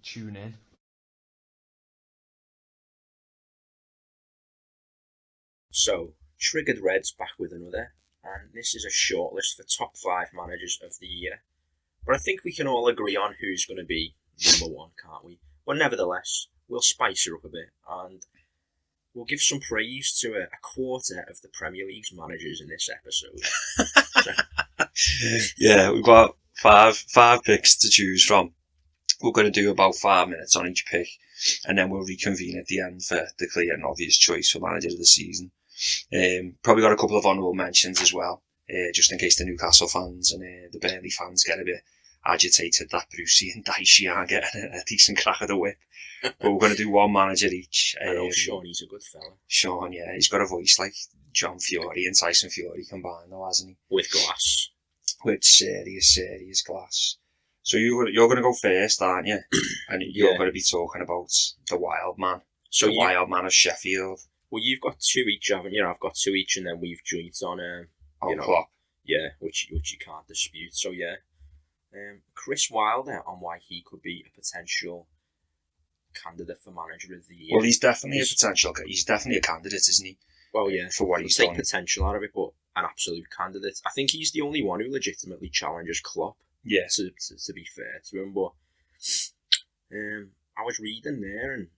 Tune in. So, Triggered Red's back with another, and this is a shortlist for top 5 managers of the year. But I think we can all agree on who's going to be number 1, can't we? But nevertheless, we'll spice her up a bit, and we'll give some praise to a quarter of the Premier League's managers in this episode. Yeah, we've got five picks to choose from. We're going to do about 5 minutes on each pick, and then we'll reconvene at the end for the clear and obvious choice for manager of the season. Probably got a couple of honourable mentions as well, just in case the Newcastle fans and the Burnley fans get a bit agitated that Brucey and Dicey aren't getting a decent crack of the whip. But we're going to do one manager each. I know Sean, he's a good fella. Sean, yeah, he's got a voice like John Fury and Tyson Fury combined, though, hasn't he? With glass. With serious glass. So you're going to go first, aren't you? And you're going to be talking about the Wild Man. So the Wild Man of Sheffield. Well, you've got 2 each, haven't you? I've got 2 each, and then we've joined on Klopp. Yeah, which you can't dispute. So yeah, Chris Wilder on why he could be a potential candidate for manager of the year. Well, he's definitely a candidate, isn't he? Well, yeah, for what he's take done. Potential out of it, but an absolute candidate. I think he's the only one who legitimately challenges Klopp. Yeah. To be fair to him, but I was reading there, and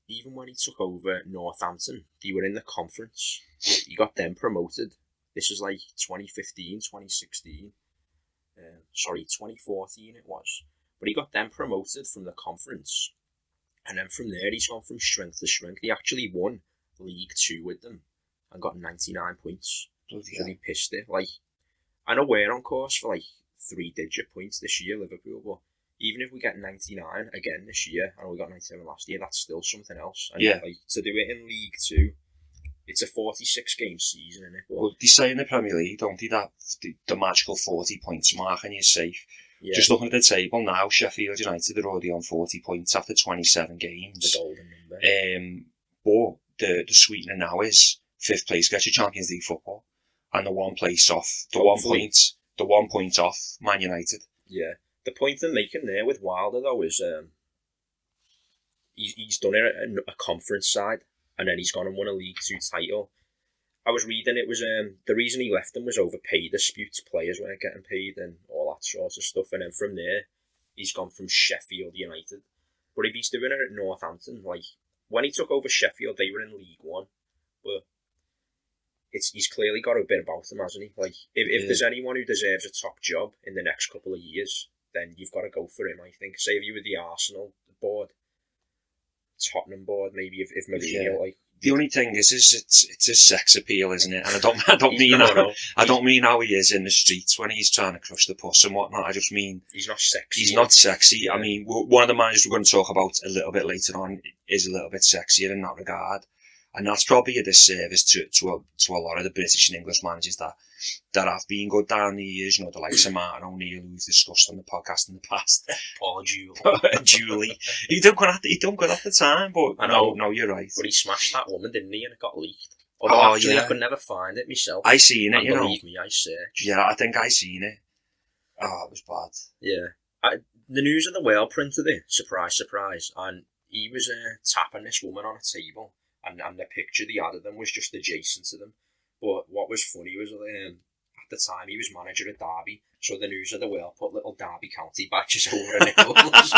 even when he took over Northampton, they were in the conference. He got them promoted. This was like 2015, 2016. 2014 it was. But he got them promoted from the conference. And then from there, he's gone from strength to strength. He actually won League 2 with them and got 99 points. So he pissed it. Like, I know we're on course for like 3-digit points this year, Liverpool, but even if we get 99 again this year, and we got 97 last year, that's still something else. And like, to do it in League 2, it's a 46-game season, isn't it? But, well, they say in the Premier League, don't they, that the magical 40 points mark and you're safe. Yeah. Just looking at the table now, Sheffield United are already on 40 points after 27 games. The golden number. But the sweetener now is 5th place gets you Champions League football, and the 1 point off Man United. Yeah. The point they're making there with Wilder, though, is he's done it at a conference side, and then he's gone and won a League 2 title. I was reading it was the reason he left them was overpay disputes. Players weren't getting paid and all that sort of stuff. And then from there, he's gone from Sheffield United. But if he's doing it at Northampton, like when he took over Sheffield, they were in League 1. But he's clearly got a bit about him, hasn't he? Like if there's anyone who deserves a top job in the next couple of years, then you've got to go for him. I think. Say if you were the Arsenal board, Tottenham board, maybe if Mourinho like. The only thing is it's his sex appeal, isn't it? And I don't mean how he is in the streets when he's trying to crush the puss and whatnot. I just mean he's not sexy. He's not sexy. Yeah. I mean, one of the managers we're going to talk about a little bit later on is a little bit sexier in that regard, and that's probably a disservice to a lot of the British and English managers that have been good down the years. You know, the likes of Martin O'Neill, who we've discussed on the podcast in the past. Paul Julie. He done good at the time, but I know. No, you're right. But he smashed that woman, didn't he? And it got leaked. Although I could never find it myself. I seen it, and believe me, I searched. Yeah, I think I seen it. Oh, it was bad. Yeah. The News of the World printed it. Surprise, surprise. And he was tapping this woman on a table. And the picture they had of them was just adjacent to them. But what was funny was at the time he was manager of Derby, so the News of the World put little Derby County badges over Nichols.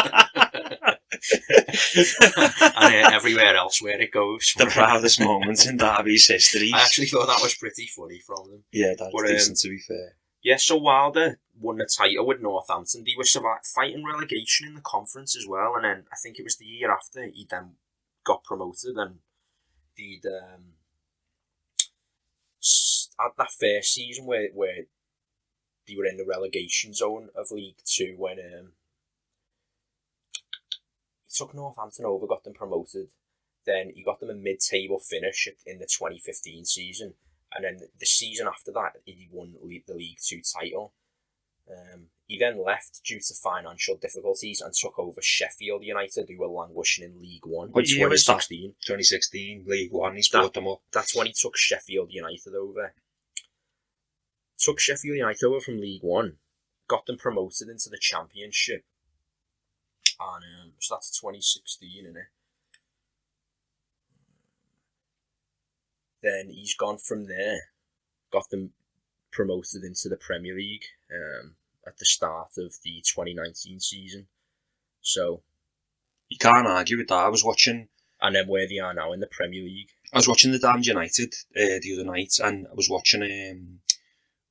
And everywhere else where it goes. The proudest moments in Derby's history. I actually thought that was pretty funny from them. Yeah, that's decent to be fair. Yeah, so Wilder won the title with Northampton. They were fighting relegation in the conference as well, and then I think it was the year after he then got promoted and they'd had that first season where they were in the relegation zone of League 2 when he took Northampton over, got them promoted. Then he got them a mid-table finish in the 2015 season, and then the season after that he won the League 2 title. He then left due to financial difficulties and took over Sheffield United, who were languishing in League 1. What year was that? 2016, League 1, he brought them up. That's when he took Sheffield United over. Took Sheffield United over from League 1, got them promoted into the Championship, And so that's 2016, isn't it? Then he's gone from there, got them promoted into the Premier League at the start of the 2019 season. So you can't argue with that. I was watching, and then where they are now in the Premier League. I was watching the Damned United the other night, and I was watching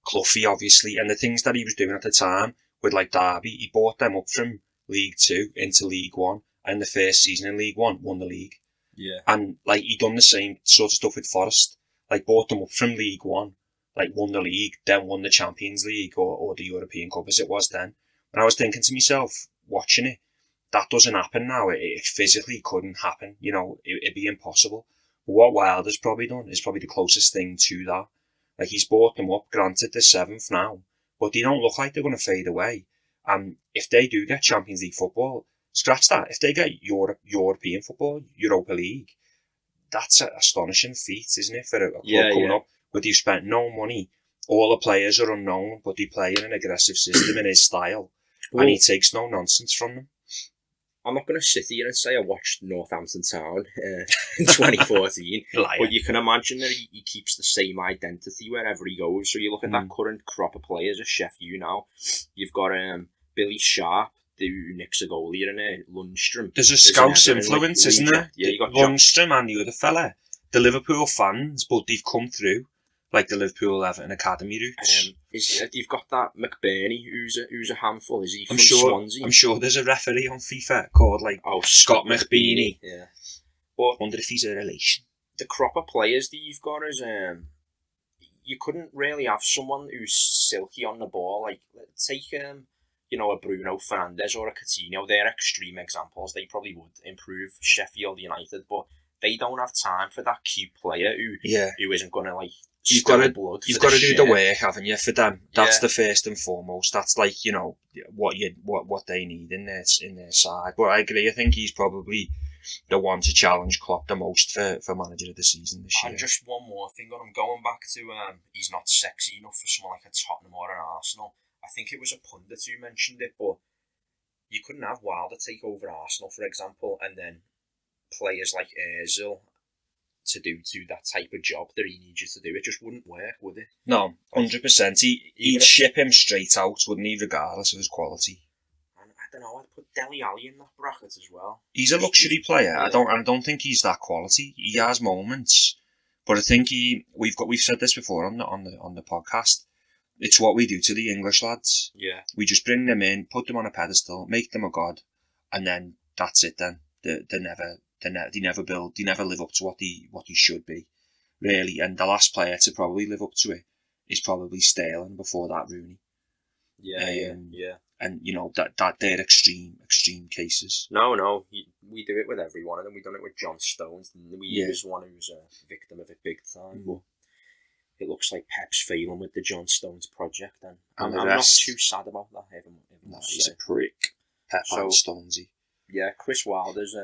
Cloughy, obviously, and the things that he was doing at the time with like Derby, he brought them up from League 2 into League 1, and the first season in League 1 won the league. Yeah. And like he done the same sort of stuff with Forest, like brought them up from League 1, like won the league, then won the Champions League or the European Cup as it was then. And I was thinking to myself, watching it, that doesn't happen now. It physically couldn't happen. You know, it'd be impossible. But what Wilder's probably done is probably the closest thing to that. Like he's brought them up, granted they're 7th now, but they don't look like they're going to fade away. And if they do get Champions League football, scratch that. If they get European football, Europa League, that's an astonishing feat, isn't it, for a club coming up? But you've spent no money. All the players are unknown, but they play in an aggressive system in his style, and he takes no nonsense from them. I'm not going to sit here and say I watched Northampton Town in 2014, but you can imagine that he keeps the same identity wherever he goes. So you look at that current crop of players at Sheffield now. You've got Billy Sharp, who nicks a goalie, and Lundstrom. There's a Scouse influence, isn't there? Yeah, you got Lundstrom and the other fella. The Liverpool fans, but they've come through like the Liverpool Everton Academy routes. You've got that McBurney, who's a handful. Is he from Swansea? I'm sure there's a referee on FIFA called Scott McBurney. Yeah, but wonder if he's a relation. The crop of players that you've got is you couldn't really have someone who's silky on the ball. Like take a Bruno Fernandes or a Coutinho. They're extreme examples. They probably would improve Sheffield United, but they don't have time for that cute player who isn't going to You've got to do the work, haven't you? For them, that's the first and foremost. That's what they need in their side. But I agree. I think he's probably the one to challenge Klopp the most for manager of the season this year. And just one more thing on him, going back to he's not sexy enough for someone like a Tottenham or an Arsenal. I think it was a pundit who mentioned it, but you couldn't have Wilder take over Arsenal, for example, and then players like Ozil to do that type of job that he needs you to do. It just wouldn't work, would it? No, 100%. He'd ship him straight out, wouldn't he, regardless of his quality? And I don't know, I'd put Dele Alli in that bracket as well. He's a luxury player. Yeah. I don't think he's that quality. He has moments, but I think we've said this before on the podcast. It's what we do to the English lads. Yeah. We just bring them in, put them on a pedestal, make them a god, and then that's it. Then they never live up to what they should be, really. And the last player to probably live up to it is probably Sterling. Before that, Rooney. Yeah. And that they're extreme cases. No, we do it with everyone, and then we done it with John Stones. And he was one who was a victim of it big time. But it looks like Pep's failing with the John Stones project, and I'm not too sad about that. No, he's a prick, Pep and Stonesy. Yeah, Chris Wilder's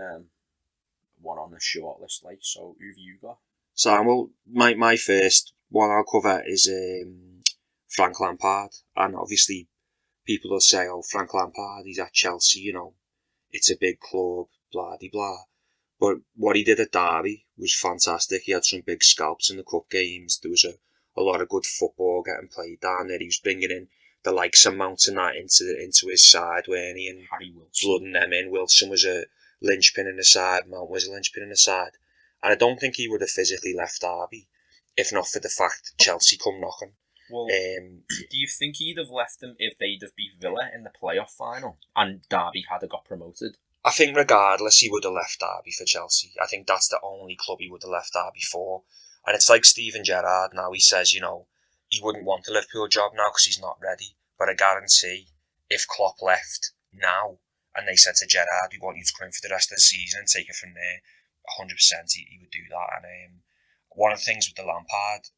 one on the shortlist. So who've you got? So my first one I'll cover is Frank Lampard, and obviously people will say, "Oh, Frank Lampard, he's at Chelsea, it's a big club, blah de blah." But what he did at Derby was fantastic. He had some big scalps in the cup games. There was a lot of good football getting played down there. He was bringing in the likes of Mount and that into his side, weren't he? And Harry Wilson, flooding them in. Wilson was a linchpin in the side. Mount was a linchpin in the side. And I don't think he would have physically left Derby if not for the fact that Chelsea come knocking. Well, do you think he'd have left them if they'd have beat Villa in the playoff final and Derby had got promoted? I think regardless, he would have left Derby for Chelsea. I think that's the only club he would have left Derby for. And it's like Steven Gerrard now. He says, he wouldn't want a Liverpool job now because he's not ready. But I guarantee if Klopp left now and they said to Gerrard, we want you to come in for the rest of the season and take it from there, 100% he would do that. And one of the things with the Lampard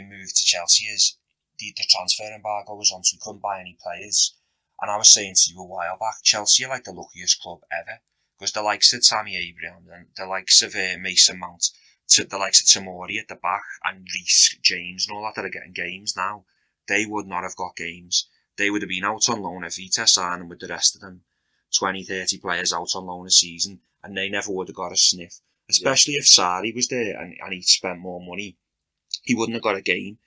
move to Chelsea is the transfer embargo was on, so we couldn't buy any players. And I was saying to you a while back, Chelsea are like the luckiest club ever, because the likes of Tammy Abraham and the likes of Mason Mount, the likes of Tomori at the back and Reece James and all that are getting games now, they would not have got games. They would have been out on loan at Vitesse and with the rest of them 20, 30 players out on loan a season, and they never would have got a sniff. Especially if Sarri was there and he'd spent more money, he wouldn't have got a game.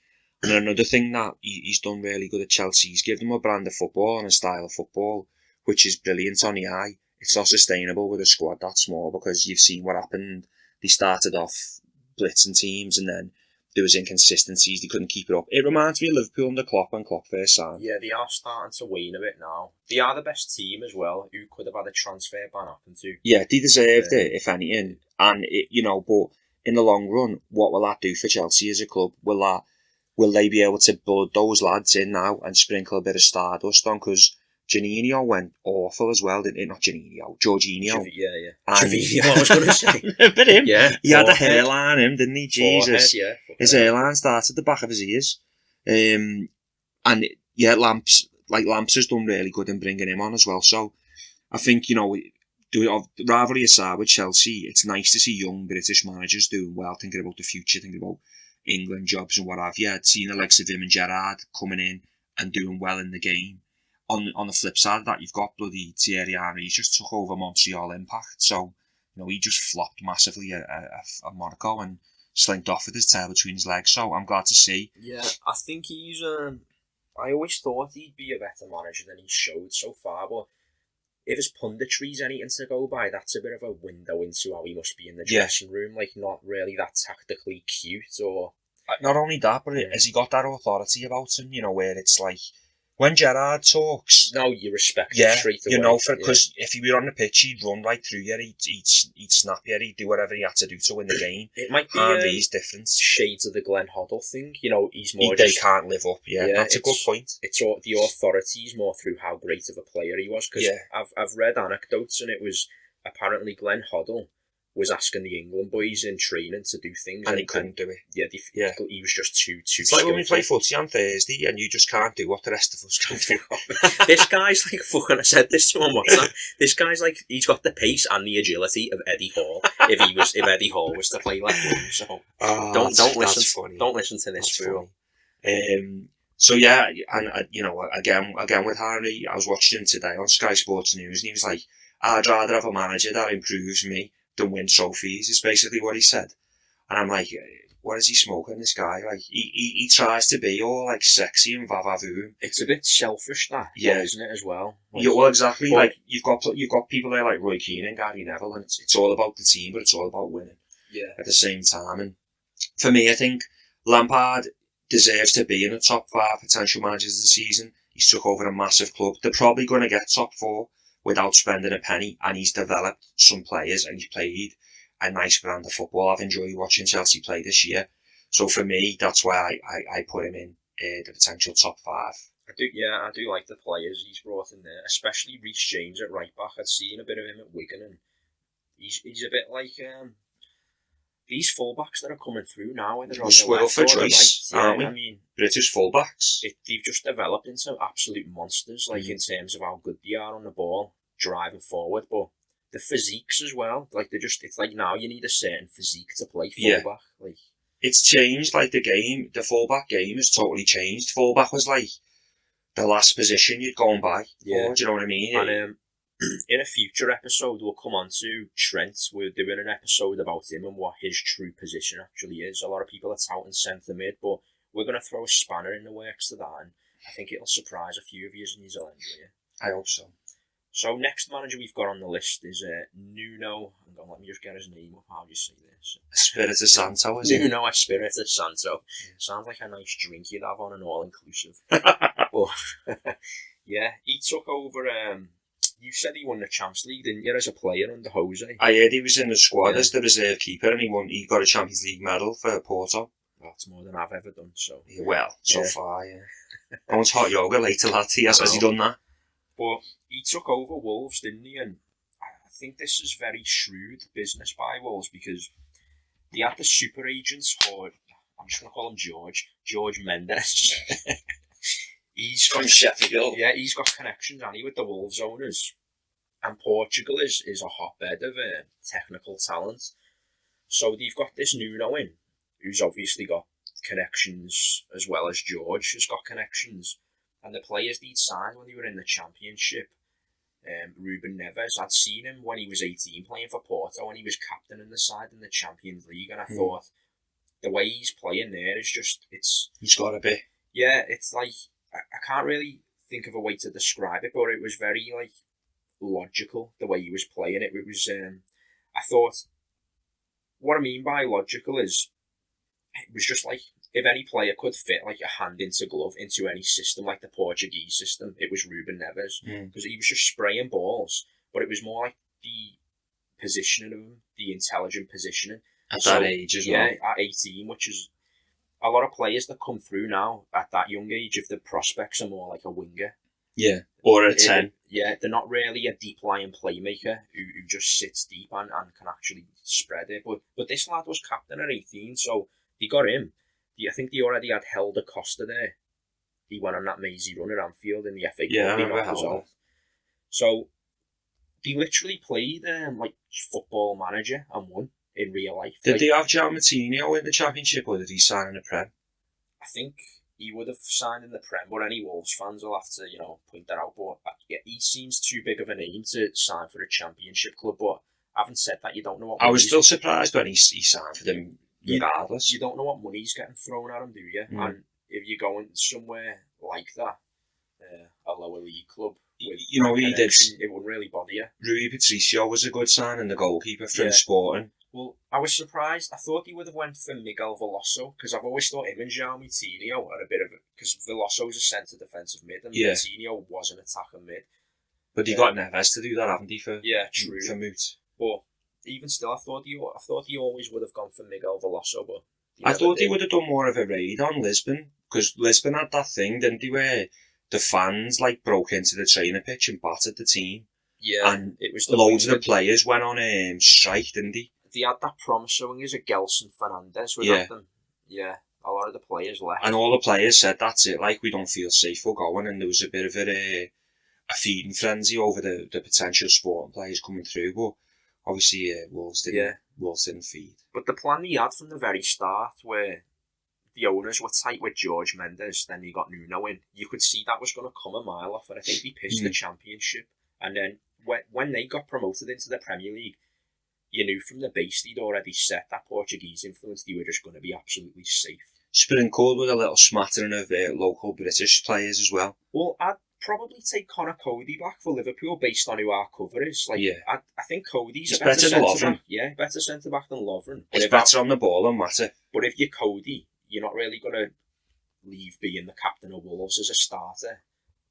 And another thing that he's done really good at Chelsea, he's given them a brand of football and a style of football, which is brilliant on the eye. It's not sustainable with a squad that small, because you've seen what happened. They started off blitzing teams, and then there was inconsistencies. They couldn't keep it up. It reminds me of Liverpool under Klopp when Klopp first signed. Yeah, they are starting to wane a bit now. They are the best team as well, who could have had a transfer ban happen to. Yeah, they deserved it, if anything. And, but in the long run, what will that do for Chelsea as a club? Will they be able to blood those lads in now and sprinkle a bit of stardust on? Because Janino went awful as well, didn't it? Not Janino, Jorginho. Yeah. And Jorginho, I was going to say. But him, yeah, he had a hairline, didn't he? Jesus. Forehead, yeah. His hairline started at the back of his ears. Lamps has done really good in bringing him on as well. So I think, the rivalry aside with Chelsea, it's nice to see young British managers doing well, thinking about the future, thinking about England jobs and what have you. I'd seen the likes of him and Gerrard coming in and doing well in the game. On the flip side of that, you've got bloody Thierry Henry. He just took over Montreal Impact. So, he just flopped massively at Monaco and slinked off with his tail between his legs. So I'm glad to see. Yeah, I think he's... I always thought he'd be a better manager than he showed so far, but if his punditry's anything to go by, that's a bit of a window into how he must be in the dressing room. Like, not really that tactically cute, or... Not only that, but has he got that authority about him, where it's like... When Gerrard talks... No, you respect him straight away. Because if he were on the pitch, he'd run right through you, he'd snap you, he'd do whatever he had to do to win the game. It might be Henry's different. Shades of the Glenn Hoddle thing. He's more They can't live up, that's a good point. It's the authority's more through how great of a player he was, because I've read anecdotes, and it was apparently Glenn Hoddle was asking the England boys in training to do things, and he couldn't do it. He was just too It's like when we play footy on Thursday and you just can't do what the rest of us can do. This guy's like fucking... I said this to him once. This guy's like, he's got the pace and the agility of Eddie Hall. if Eddie Hall was to play like him, so don't listen to this fool. So yeah, and again with Henry, I was watching him today on Sky Sports News, and he was like, "I'd rather have a manager that improves me than win trophies," is basically what he said. And I'm like, what is he smoking, this guy? Like, he tries to be all like sexy and vavavoom. It's a bit selfish, that, isn't it, as well? Well, exactly. Like, you've got people there like Roy Keane and Gary Neville, and it's all about the team, but it's all about winning. Yeah. At the same time, and for me, I think Lampard deserves to be in the top 5 potential managers of the season. He's took over a massive club. They're probably going to get top 4 without spending a penny, and he's developed some players, and he's played a nice brand of football. I've enjoyed watching Chelsea play this year. So for me, that's why I put him in the potential top 5. I do like the players he's brought in there, especially Reece James at right back. I'd seen a bit of him at Wigan, and he's a bit like these fullbacks that are coming through now. Whether on the left for or choice, the right. aren't we? I mean, British fullbacks. They've just developed into absolute monsters, like in terms of how good they are on the ball, driving forward, but the physiques as well. Like it's like now you need a certain physique to play fullback. Like, it's changed, like the game. The fullback game has totally changed. Fullback was like the last position you'd gone by. Yeah, do you know what I mean? And in a future episode, we'll come on to Trent. We're doing an episode about him and what his true position actually is. A lot of people are touting centre mid, but we're going to throw a spanner in the works to that, and I think it'll surprise a few of you and you'll enjoy it. I hope so. So next manager we've got on the list is Nuno. Hang on, let me just get his name up. How do you say this? Espirito Santo, is it? Nuno Espirito Santo. Sounds like a nice drink you'd have on an all-inclusive. But yeah, he took over... you said he won the Champions League, didn't you, as a player under Jose? I heard he was in the squad as the reserve keeper, and he got a Champions League medal for Porto. That's more than I've ever done, so... So far, yeah. I want hot yoga later, lad. Has he done that? But he took over Wolves, didn't he? And I think this is very shrewd business by Wolves, because they had the super agents, or I'm just going to call him George Mendes. He's got Sheffield. Yeah, he's got connections, and with the Wolves owners. And Portugal is a hotbed of technical talent. So they've got this Nuno in, who's obviously got connections, as well as George has got connections. And the players they'd signed when they were in the Championship, Ruben Neves. I'd seen him when he was 18 playing for Porto, and he was captain in the side in the Champions League, and I thought the way he's playing there is just, he's got to be. Yeah, it's like, I can't really think of a way to describe it, but it was very like logical the way he was playing it. It was, I thought, what I mean by logical is, it was just like, if any player could fit like a hand into glove into any system, like the Portuguese system, it was Ruben Neves, because he was just spraying balls, but it was more like the positioning of him, the intelligent positioning. At that age as well. Yeah, at 18, which is a lot of players that come through now at that young age, if the prospects are more like a winger. Yeah, or a 10. Yeah, they're not really a deep-lying playmaker who just sits deep and can actually spread it. But this lad was captain at 18, so they got him. I think they already had Helder Costa there. He went on that mazy run at Anfield in the FA Cup. Yeah, I remember Helder. So they literally played like Football Manager and won in real life. Did they have João Moutinho in the Championship, or did he sign in the Prem? I think he would have signed in the Prem, but any Wolves fans will have to, point that out. But yeah, he seems too big of a name to sign for a Championship club. But having said that, you don't know what. I was still surprised when he signed for them. Regardless, you don't know what money's getting thrown at him, do you? And if you're going somewhere like that, a lower league club, with he did. It wouldn't really bother you. Rui Patricio was a good signing, the goalkeeper for Sporting. Well, I was surprised. I thought he would have went for Miguel Veloso, because I've always thought him and João Moutinho are a bit of because Veloso's a centre defensive mid, and Moutinho was an attacking mid. But he got Neves to do that, haven't he? For true. For Moot. But even still, I thought he always would have gone for Miguel Veloso, but I thought he would have done more of a raid on Lisbon, because Lisbon had that thing, didn't they, where the fans broke into the training pitch and battered the team. Yeah, and it was loads of the players went on strike, didn't they? They had that promisor wingers of Gelson Fernandes without them. Yeah, a lot of the players left, and all the players said that's it. We don't feel safe for going, and there was a bit of a feeding frenzy over the potential Sporting players coming through, but. Obviously, Wolves didn't feed. But the plan he had from the very start, where the owners were tight with George Mendes, then he got Nuno in, you could see that was going to come a mile off, and I think he pitched the Championship. And then when they got promoted into the Premier League, you knew from the base they'd already set that Portuguese influence, they were just going to be absolutely safe. Sprinkled with a little smattering of local British players as well. Well, I'd probably take Conor Cody back for Liverpool based on who our cover is. I think Cody's a better centre-back. Yeah, better centre-back than Lovren. He's better on the ball than Matip. But if you're Cody, you're not really going to leave being the captain of Wolves as a starter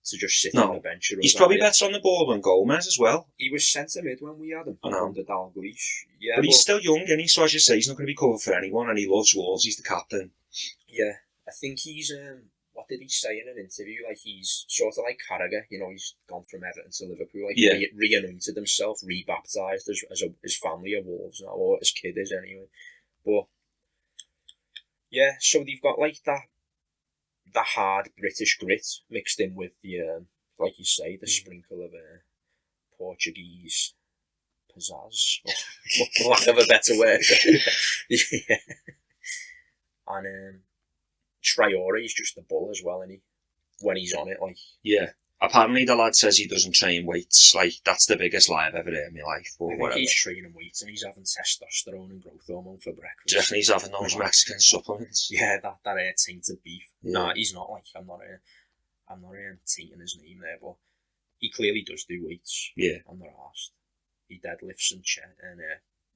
to just sit on the bench. He's probably better on the ball than Gomez as well. He was centre-mid when we had him under Dalglish. Yeah, but he's still young, and so as you say, he's not going to be covered for anyone, and he loves Wolves. He's the captain. Yeah, I think he's... what did he say in an interview? He's sort of like Carragher, he's gone from Everton to Liverpool. Re-anointed himself, re-baptised as his family are Wolves now, or his kid is anyway. But, yeah, so they've got the hard British grit mixed in with the, like you say, the sprinkle of Portuguese pizzazz, for lack of a better word. Yeah. And, Traore is just the bull as well, isn't he? When he's on it, Yeah. Apparently the lad says he doesn't train weights. That's the biggest lie I've ever heard in my life. But I think he's training weights and he's having testosterone and growth hormone for breakfast. Definitely he's having those Mexican supplements. Yeah, that tainted beef. Yeah. No, he's not. I'm not tainting his name there, but he clearly does do weights. Yeah. I'm not arsed. He deadlifts and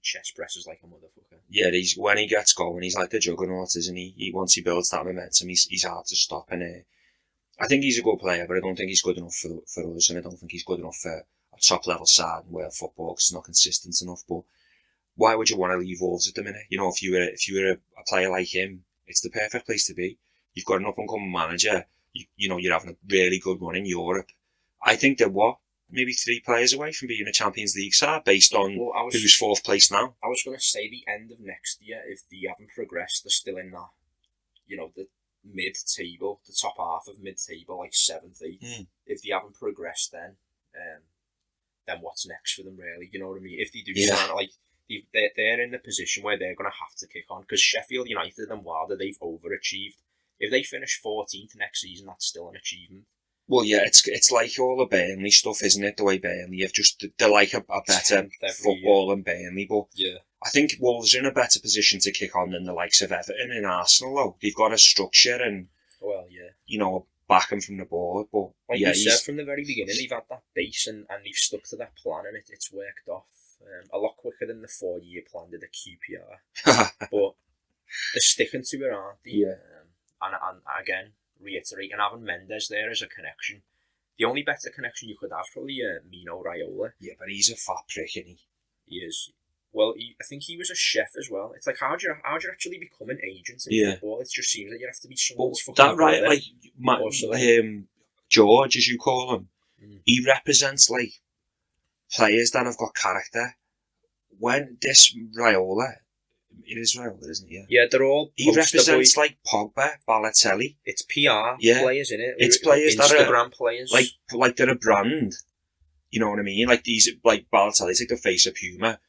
chest presses like a motherfucker. Yeah, when he gets going, he's like the juggernaut, isn't he? Once he builds that momentum, he's hard to stop. And I think he's a good player, but I don't think he's good enough for us, and I don't think he's good enough for a top level side in world football because he's not consistent enough. But why would you want to leave Wolves at the minute? If you were a player like him, it's the perfect place to be. You've got an up and coming manager. You're having a really good run in Europe. I think they're maybe 3 players away from being a Champions League side based on who's 4th place now. I was going to say the end of next year, if they haven't progressed, they're still in that, the mid-table, the top half of mid-table, 7th, 8th. If they haven't progressed then what's next for them really? You know what I mean? If they do sign, they're in the position where they're going to have to kick on, because Sheffield United and Wilder, they've overachieved. If they finish 14th next season, that's still an achievement. Well, yeah, it's like all the Burnley stuff, isn't it? The way Burnley have just they're like a better football than Burnley, but yeah, I think Wolves are in a better position to kick on than the likes of Everton and Arsenal. Though they've got a structure and backing from the board. But like yeah, you said from the very beginning, they've had that base and they've stuck to that plan, and it's worked off a lot quicker than the 4-year plan did at QPR. But they're sticking to it, aren't they? Yeah. And again, reiterating, having Mendes there as a connection. The only better connection you could have is probably Mino Raiola. Yeah, but he's a fat prick, isn't he? He is. Well, I think he was a chef as well. It's like, how do you actually become an agent in football? It just seems like you have to be someone's fucking that right, like George, as you call him, he represents like players that have got character. When this Raiola, it is Raiola, isn't it? Yeah, they're all. He represents like Pogba, Balotelli. It's PR players, isn't it? It's players Instagram that are players, like they're a brand. You know what I mean? Like these, like Balotelli's like the face of Puma.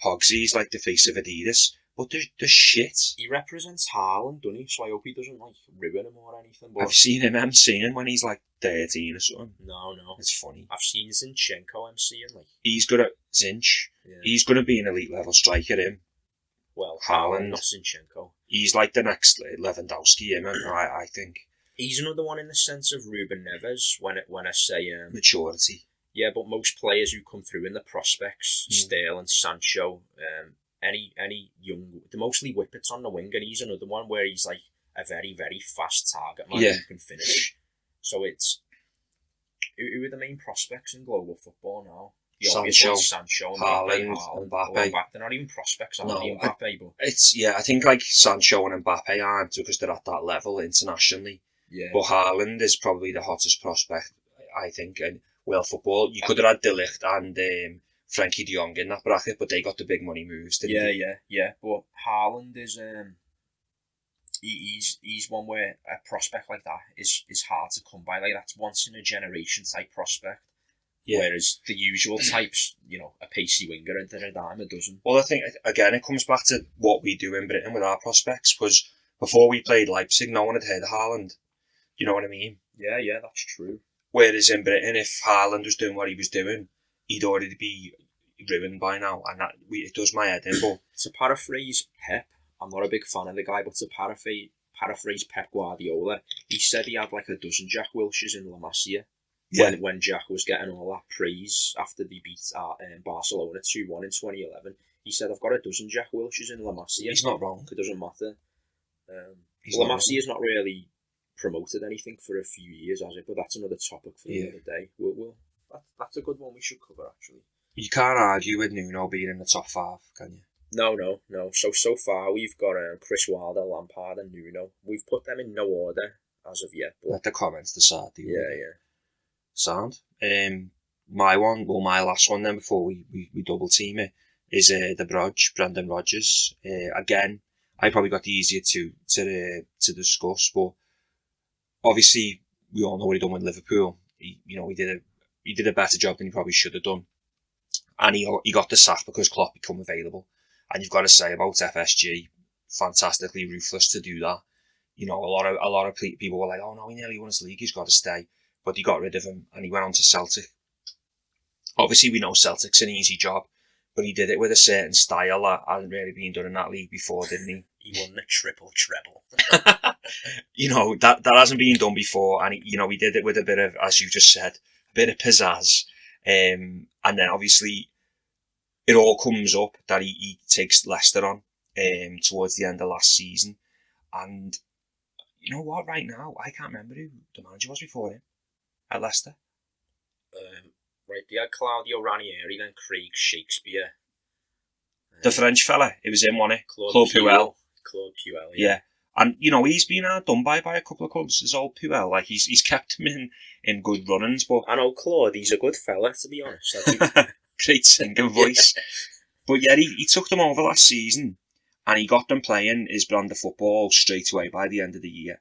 Hogsy's like the face of Adidas, but they're shit. He represents Haaland, doesn't he? So I hope he doesn't like ruin him or anything. But I've seen him MCing when he's like 13 or something. No. It's funny. I've seen Zinchenko MCing. Like he's good at Zinch. Yeah. He's going to be an elite level striker, him. Well, Haaland, not Zinchenko. He's like the next Lewandowski, I think. He's another one in the sense of Ruben Neves, when I say... maturity. Yeah, but most players who come through in the prospects, Sterling, Sancho, any young... They're mostly whippets on the wing, and he's another one where he's like a very, very fast target man who can finish. So it's... Who are the main prospects in global football now? Sancho, Haaland, and Mbappe. They're not even prospects, are they? Mbappe, but I think like Sancho and Mbappe aren't because they're at that level internationally. Yeah. But Haaland is probably the hottest prospect, I think. And world football, you could have had De Ligt and Frankie de Jong in that bracket, but they got the big money moves, didn't they? Yeah. But Haaland is he's one where a prospect like that is hard to come by. Like that's once in a generation type prospect. Yeah. Whereas the usual types, a pacey winger and a dime a dozen. Well, I think, again, it comes back to what we do in Britain with our prospects, because before we played Leipzig, no one had heard of Haaland. You know what I mean? Yeah, that's true. Whereas in Britain, if Haaland was doing what he was doing, he'd already be ruined by now, and it does my head in. But to paraphrase Pep, I'm not a big fan of the guy, but to paraphrase Pep Guardiola, he said he had like a dozen Jack Wilsheres in La Masia. Yeah. When Jack was getting all that praise after they beat Barcelona 2-1 in 2011, he said, I've got a dozen Jack Wilsheres in La Masia. He's not wrong. It doesn't matter. La Masia's not really promoted anything for a few years, has it? But that's another topic for another day. That's a good one we should cover, actually. You can't argue with Nuno being in the top 5, can you? No. So far, we've got Chris Wilder, Lampard and Nuno. We've put them in no order as of yet. But... Let the comments decide. Yeah. Sound. My last one then before we double team it is the Brodge, Brendan Rodgers. Again, I probably got the easier to discuss, but obviously we all know what he done with Liverpool. He did a better job than he probably should have done, and he got the sack because Klopp became available. And you've got to say about FSG, fantastically ruthless to do that. A lot of people were like, oh no, he nearly won his league, he's got to stay. But he got rid of him and he went on to Celtic. Obviously, we know Celtic's an easy job, but he did it with a certain style that hadn't really been done in that league before, didn't he? He won the triple treble. That hasn't been done before, and he did it with a bit of, as you just said, a bit of pizzazz. And then obviously, it all comes up that he takes Leicester on towards the end of last season. And you know what, right now, I can't remember who the manager was before him. At Leicester. Right, they had Claudio Ranieri, then Craig Shakespeare. The French fella, it was him, wasn't it? Claude Puel. Claude Puel, yeah. And, he's been done by a couple of clubs, his old Puel. Like, he's kept him in good runnings, but... I know Claude, he's a good fella, to be honest. Great singing voice. But yeah, he took them over last season, and he got them playing his brand of football straight away by the end of the year.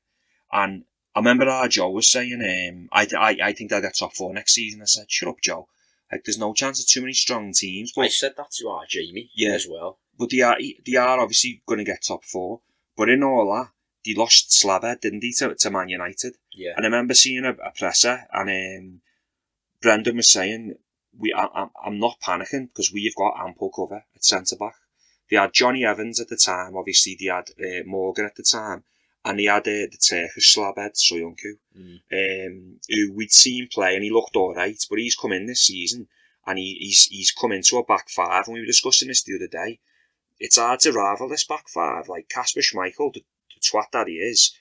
And I remember our Joe was saying, I think they'll get top 4 next season. I said, shut up, Joe. Like, there's no chance of too many strong teams. But, I said that to our Jamie as well. But they are obviously going to get top 4. But in all that, they lost Slabhead, didn't they, to Man United? Yeah. And I remember seeing a presser, and Brendan was saying, I'm not panicking because we've got ample cover at centre-back. They had Johnny Evans at the time, obviously they had Morgan at the time, and they had the Turkish slabhead, Soyuncu, who we'd seen play and he looked alright, but he's come in this season and he's come into a back five, and we were discussing this the other day. It's hard to rival this back five. Like Kasper Schmeichel, the twat that he is,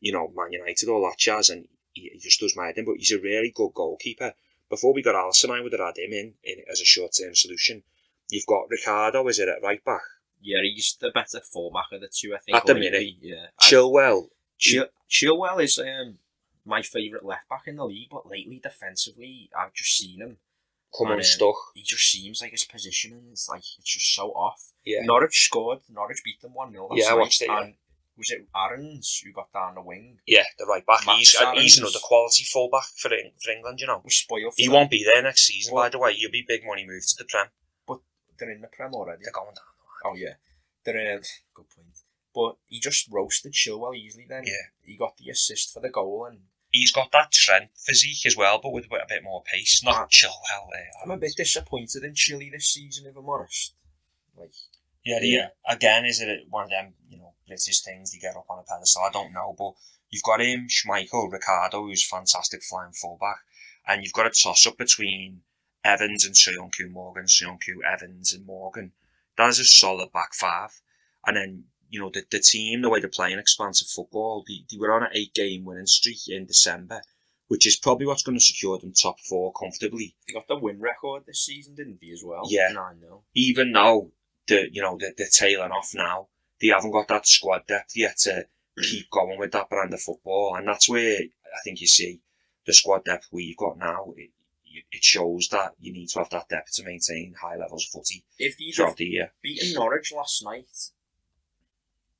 Man United, all that jazz, and he just does my head in, but he's a really good goalkeeper. Before we got Alisson, I would have had him in as a short-term solution. You've got Ricardo, is it, at right back? Yeah, he's the better fullback of the two, I think. At the minute. Yeah. Chilwell. Chilwell is my favourite left-back in the league, but lately, defensively, I've just seen him come unstuck. He just seems like his positioning is it's just so off. Yeah. Norwich beat them 1-0 last night. I watched it, yeah. And was it Aarons who got down the wing? Yeah, the right back. He's another quality fullback for England, Was spoiled for he won't be there next season, by the way. He'll be big money move to the Prem. But they're in the Prem already. They're going down. Oh, yeah. They're good point. But he just roasted Chilwell easily then. Yeah. He got the assist for the goal, and he's got that Trent physique as well, but with a bit more pace. Not Chilwell there. I'm a bit disappointed in Chile this season, if I'm honest. Again, is it one of them, British things they get up on a pedestal? I don't know, but you've got him, Schmeichel, Ricardo, who's fantastic flying fullback, and you've got a toss-up between Evans and Soyuncu, Morgan, Soyuncu, Evans and Morgan. That is a solid back five. And then, the team, the way they're playing expansive football, they were on an 8-game winning streak in December, which is probably what's going to secure them top 4 comfortably. They got the win record this season, didn't they, as well? Yeah. 9-0. Even though they're tailing off now, they haven't got that squad depth yet to keep going with that brand of football. And that's where I think you see the squad depth we've got now. It shows that you need to have that depth to maintain high levels of footy throughout the year. Beating Norwich last night,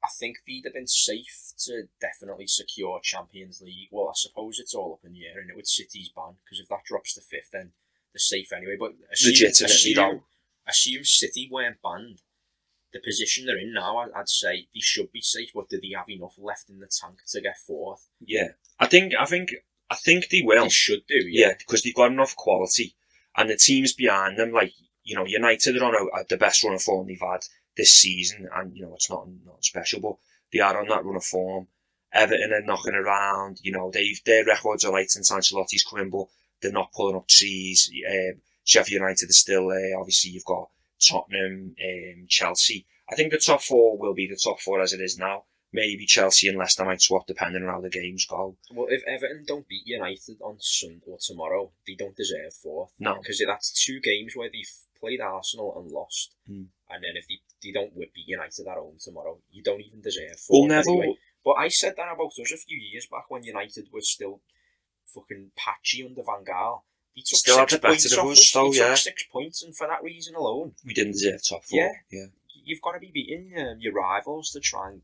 I think they'd have been safe to definitely secure Champions League. Well, I suppose it's all up in the air, and it with City's ban, because if that drops to 5th, then they're safe anyway. But assume City weren't banned, the position they're in now, I'd say they should be safe, but do they have enough left in the tank to get 4th? Yeah, I think they will. They should do, yeah, because they've got enough quality, and the teams behind them, United are on the best run of form they've had this season, and it's not special, but they are on that run of form. Everton are knocking around, their records are light since Ancelotti's come in, but they're not pulling up trees. Sheffield United is still there. Obviously, you've got Tottenham, Chelsea. I think the top 4 will be the top 4 as it is now. Maybe Chelsea and Leicester might swap depending on how the games go. Well, if Everton don't beat United on Sunday or tomorrow, they don't deserve 4th. No. Because that's 2 games where they've played Arsenal and lost. And then if they don't beat United at home tomorrow, you don't even deserve 4th. Well, Neville. Anyway. But I said that about us a few years back when United was still fucking patchy under Van Gaal. He took still 6 had points better off of us. us, though, He yeah. took 6 points, and for that reason alone, we didn't deserve top 4. Yeah. You've got to be beating your rivals to try and.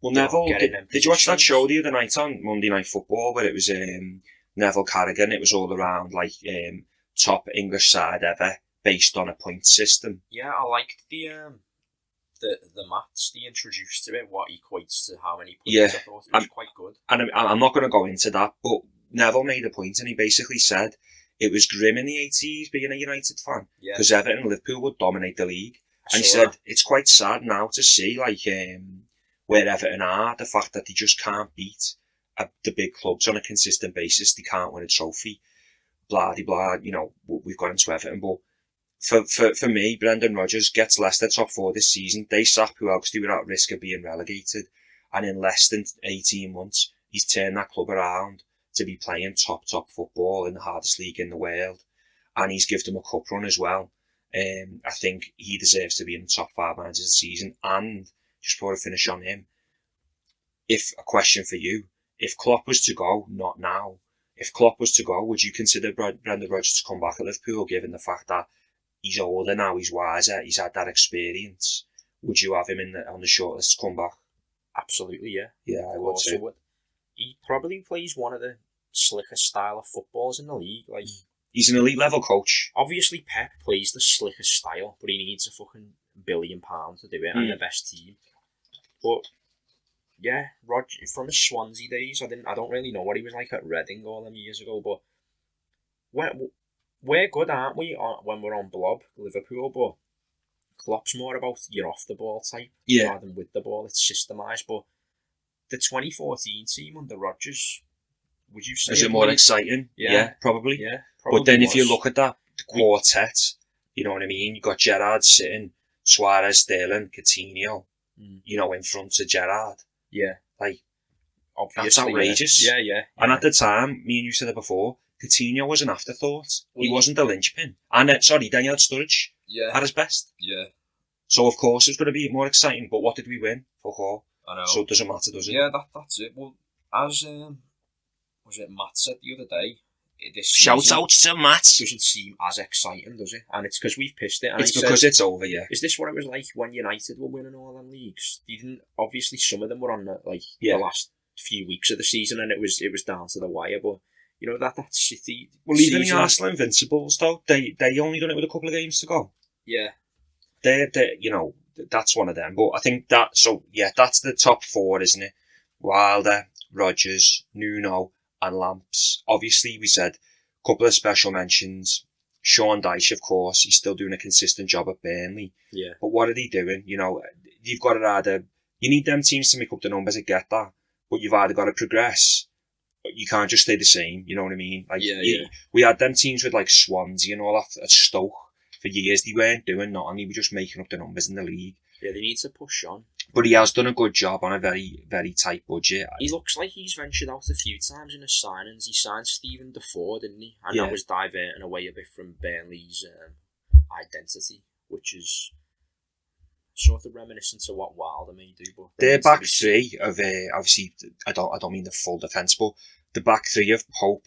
Well, Neville, did you watch that show the other night on Monday Night Football where it was Neville Carrigan? It was all around top English side ever based on a point system. Yeah, I liked the maths they introduced to it, what equates to how many points. Yeah, I thought it was quite good. And I'm not going to go into that, but Neville made a point and he basically said it was grim in the 80s being a United fan because Everton and Liverpool would dominate the league. And he said it's quite sad now to see where Everton are, the fact that they just can't beat the big clubs on a consistent basis. They can't win a trophy. Blah, blah, we've got into Everton. But for me, Brendan Rodgers gets Leicester top 4 this season. They sack Puel because they were at risk of being relegated. And in less than 18 months, he's turned that club around to be playing top football in the hardest league in the world. And he's given them a cup run as well. I think he deserves to be in the top 5 managers of the season. And just before I finish on him, a question for you, if Klopp was to go, not now, if Klopp was to go, would you consider Brendan Rodgers to come back at Liverpool, given the fact that he's older now, he's wiser, he's had that experience? Would you have him on the shortlist to come back? Absolutely, yeah. Yeah, I would too. He probably plays one of the slicker style of footballs in the league. He's an elite level coach. Obviously, Pep plays the slickest style, but he needs a fucking £1 billion to do it and the best team. But Yeah, Roger from his Swansea days. I don't really know what he was like at Reading all them years ago, but we're good, aren't we, when we're on blob, Liverpool, but Klopp's more about your off the ball type rather than with the ball. It's systemised, but the 2014 team under Rodgers, would you say? Is it more exciting? Yeah, probably. Yeah, but then if you look at that quartet, you know what I mean? You got Gerrard sitting, Suarez, Sterling, Coutinho, in front of Gerrard. Yeah. Like, obviously, that's outrageous. Yeah. And at the time, me and you said it before, Coutinho was an afterthought. He wasn't the linchpin. And, Daniel Sturridge at his best. Yeah. So, of course, it was going to be more exciting, but what did we win? Fuck all. I know. So it doesn't matter, does it? Yeah, that's it. Well, as was it Matt said the other day, this shout out to Matt. Doesn't seem as exciting, does it? And it's because we've pissed it. And it's because it's over, yeah. Is this what it was like when United were winning all them leagues? Obviously some of them were on the last few weeks of the season, and it was down to the wire. But that City. Well, even the Arsenal Invincibles though, they only done it with a couple of games to go. Yeah. They're that's one of them. But I think that's the top four, isn't it? Wilder, Rodgers, Nuno, and Lamps. Obviously, we said a couple of special mentions. Sean Dyche, of course, he's still doing a consistent job at Burnley. Yeah. But what are they doing? You've got to you need them teams to make up the numbers to get that. But you've either got to progress, but you can't just stay the same. You know what I mean? We had them teams with like Swansea and all that at Stoke for years. They weren't doing nothing. They were just making up the numbers in the league. Yeah, they need to push on. But he has done a good job on a very, very tight budget. He looks like he's ventured out a few times in his signings. He signed Stephen Defoe, didn't he? And that was diverting away a bit from Burnley's identity, which is sort of reminiscent to what Wilder may do. But their back three of obviously, I don't mean the full defence, but the back three of Pope,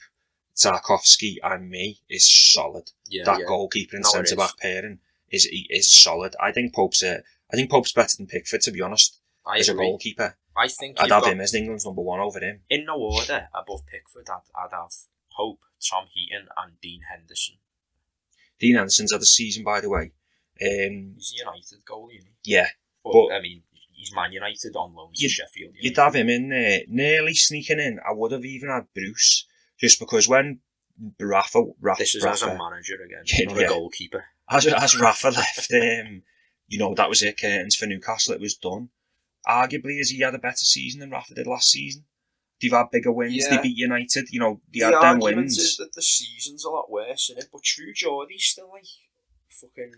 Tarkowski, and me is solid. That goalkeeper and centre back pairing is solid. I think Pope's better than Pickford, to be honest. As a goalkeeper, I think I'd have him as England's number one over him. In no order above Pickford, I'd have Pope, Tom Heaton, and Dean Henderson. Dean Henderson's had a season, by the way. He's a United goalie, isn't he? Yeah, but I mean, he's Man United on loan to Sheffield. You'd have him in there, nearly sneaking in. I would have even had Bruce, just because when Rafa this is as a manager again, not a goalkeeper. As Rafa left, that was it. Curtains for Newcastle. It was done. Arguably, has he had a better season than Rafa did last season? They've had bigger wins. Yeah. They beat United. They had them wins. The argument is that the season's a lot worse, isn't it? But True Geordie's still fucking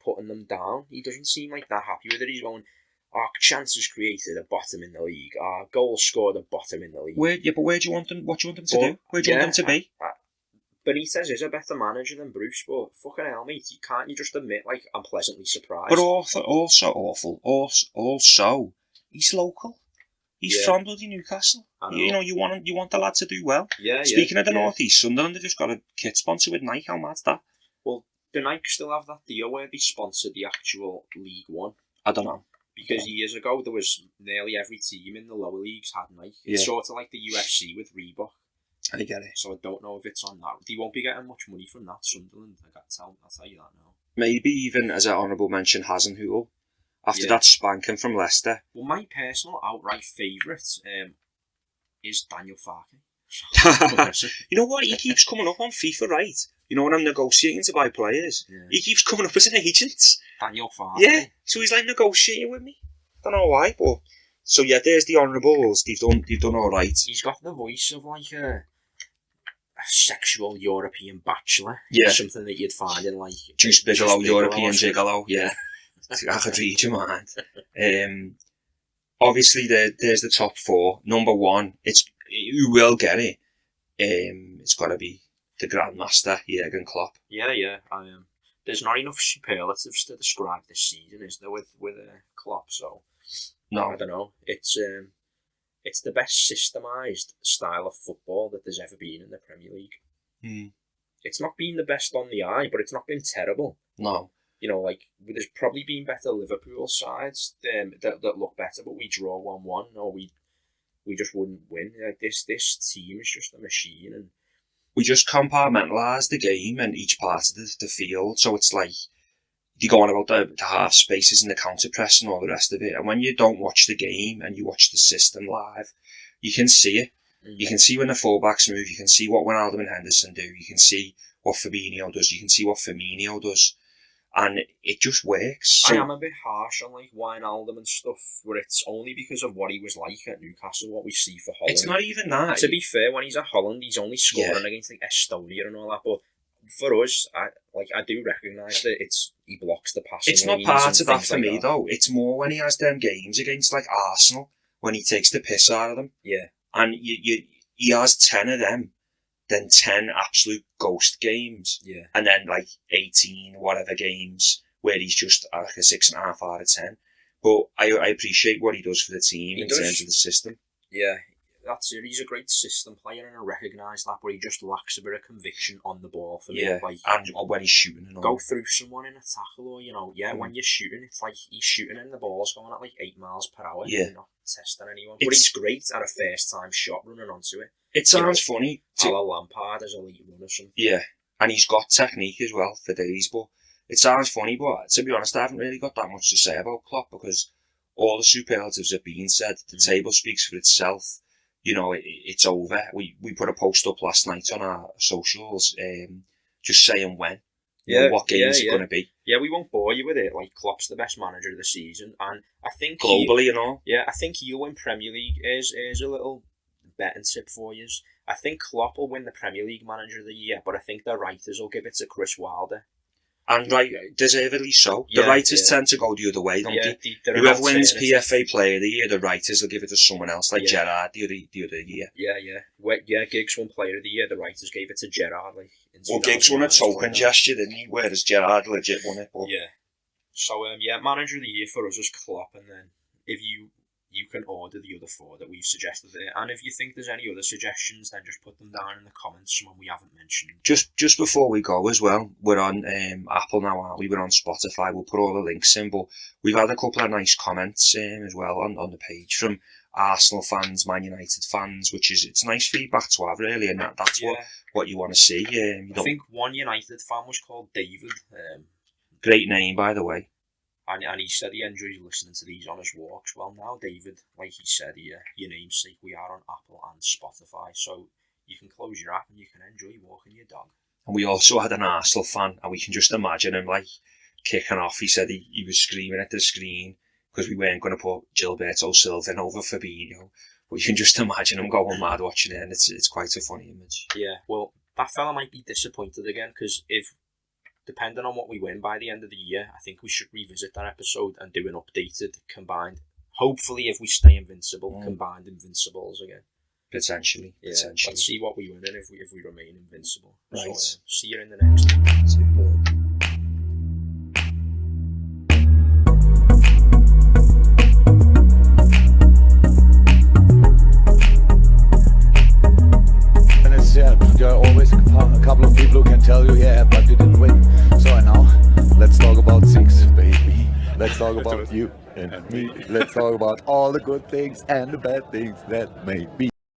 putting them down. He doesn't seem like that happy with it. He's going, our chances created a bottom in the league. Our goals scored a bottom in the league. But where do you want them? What do you want them to do? Where do you want them to be? Benitez is a better manager than Bruce, but fucking hell, mate, can't you just admit, I'm pleasantly surprised? But also awful. Also, he's local. He's from bloody Newcastle. You want the lad to do well. Yeah. Speaking of the North East, Sunderland have just got a kit sponsor with Nike. How mad's that? Well, do Nike still have that deal where they sponsored the actual League One? I don't know. Because years ago, there was nearly every team in the lower leagues had Nike. It's sort of like the UFC with Reebok. I get it. So I don't know if it's on that. They won't be getting much money from that, Sunderland. I'll tell you that now. Maybe even as an honourable mention, Hasenhüttl. After that spanking from Leicester. Well, my personal outright favourite is Daniel Farke. You know what? He keeps coming up on FIFA, right? When I'm negotiating to buy players, he keeps coming up as an agent. Daniel Farke. Yeah, so he's negotiating with me. Don't know why, but so there's the honourables. They've done all right. He's got the voice of a sexual European bachelor. Yeah, something that you'd find in Juice Bigelow, European Gigolo. Yeah, I could read your mind. Obviously, there's the top four. Number one, who will get it. It's got to be the Grandmaster, Jurgen Klopp. Yeah. There's not enough superlatives to describe this season, is there, with Klopp? So no, I don't know. It's the best systemised style of football that there's ever been in the Premier League. It's not been the best on the eye, but it's not been terrible. No. There's probably been better Liverpool sides that look better, but we draw 1-1, or we just wouldn't win. This team is just a machine, and we just compartmentalise the game and each part of the field. So it's they go on about the half spaces and the counter press and all the rest of it. And when you don't watch the game and you watch the system live, you can see it. You can see when the fullbacks move. You can see what Wijnaldum and Henderson do. You can see what Fabinho does. You can see what Firmino does. And it just works. So, I am a bit harsh on like Wijnaldum and stuff, where it's only because of what he was like at Newcastle, what we see for Holland. It's not even that. To be fair, when he's at Holland, he's only scoring against like Estonia and all that. But for us, I do recognise that he blocks the passing. It's not part of that for me though. It's more when he has them games against like Arsenal when he takes the piss out of them. Yeah. And he has 10 of them, then 10 absolute ghost games. Yeah. And then like 18 whatever games where he's just like a 6.5 out of 10. But I appreciate what he does for the team terms of the system. Yeah. That's it. He's a great system player, and I recognise that, but he just lacks a bit of conviction on the ball for me. Yeah, like, and when he's shooting and all. Go through someone in a tackle, or when you're shooting, it's like he's shooting and the ball's going at like 8 miles per hour. Yeah, you're not testing anyone. But he's great at a first time shot running onto it. It sounds funny. A la Lampard as a elite runner or something. Yeah, and he's got technique as well for days. But it sounds funny, but to be honest, I haven't really got that much to say about Klopp because all the superlatives have been said. The table speaks for itself. It's over. We put a post up last night on our socials, just saying when. What games it's going to be. Yeah, we won't bore you with it. Like, Klopp's the best manager of the season, and I think globally and all. Yeah, I think he'll win Premier League. Is a little betting tip for you. I think Klopp will win the Premier League Manager of the Year, but I think the writers will give it to Chris Wilder. And deservedly so. The writers tend to go the other way, don't they? Whoever wins PFA Player of the Year, the writers will give it to someone else, like Gerrard the other year. Yeah. Giggs won Player of the Year. The writers gave it to Gerrard. Well, Giggs won a token gesture, didn't he? Whereas Gerrard legit won it. But... Yeah. So Manager of the Year for us is Klopp, and then if you can order the other 4 that we've suggested there. And if you think there's any other suggestions, then just put them down in the comments, someone we haven't mentioned. Just before we go as well, we're on Apple now, aren't we? We're on Spotify. We'll put all the links in, but we've had a couple of nice comments as well on the page from Arsenal fans, Man United fans, it's nice feedback to have, really, and that's what you want to see. I think one United fan was called David. Great name, by the way. And he said he enjoys listening to these on his walks. Well, now, David, like he said here, your namesake, we are on Apple and Spotify, so you can close your app and you can enjoy walking your dog. And we also had an Arsenal fan, and we can just imagine him, kicking off. He said he was screaming at the screen because we weren't going to put Gilberto Silva in over Fabinho. But you can just imagine him going mad watching it, and it's quite a funny image. Yeah, well, that fella might be disappointed again, because depending on what we win by the end of the year, I think we should revisit that episode and do an updated, combined, hopefully if we stay invincible, combined Invincibles again. Potentially. Let's see what we win and if we remain invincible. Right. So, see you in the next one. There are always a couple of people who can tell you, but you didn't win. So now, let's talk about 6, baby. Let's talk about you and me. Let's talk about all the good things and the bad things that may be.